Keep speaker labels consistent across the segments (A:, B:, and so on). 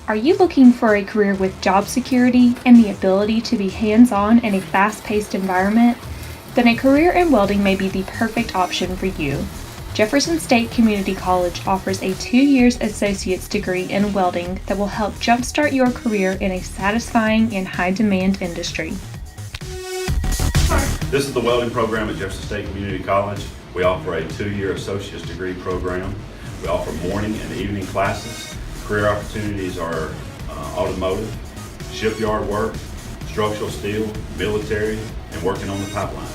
A: Are you looking for a career with job security and the ability to be hands-on in a fast-paced environment? Then a career in welding may be the perfect option for you. Jefferson State Community College offers a 2-year associate's degree in welding that will help jumpstart your career in a satisfying and high-demand industry.
B: This is the welding program at Jefferson State Community College. We offer a 2-year associate's degree program. We offer morning and evening classes. Career opportunities are automotive, shipyard work, structural steel, military, and working on the pipeline.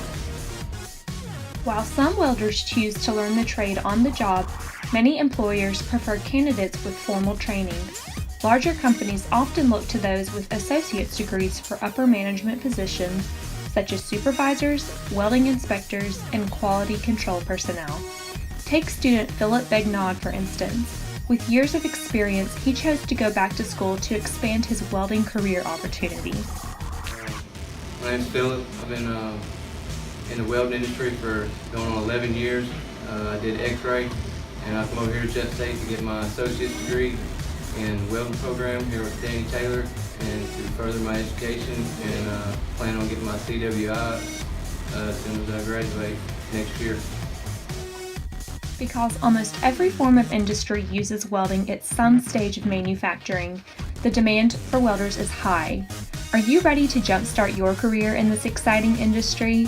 A: While some welders choose to learn the trade on the job, many employers prefer candidates with formal training. Larger companies often look to those with associate's degrees for upper management positions, such as supervisors, welding inspectors, and quality control personnel. Take student Philip Begnaud, for instance. With years of experience, he chose to go back to school to expand his welding career opportunities.
C: My name's Philip. I've been in the welding industry for going on 11 years. I did X-ray, and I come over here to Jefferson State to get my associate's degree in welding program here with Danny Taylor, and to further my education, and plan on getting my CWI as soon as I graduate next year.
A: Because almost every form of industry uses welding at some stage of manufacturing, the demand for welders is high. Are you ready to jumpstart your career in this exciting industry?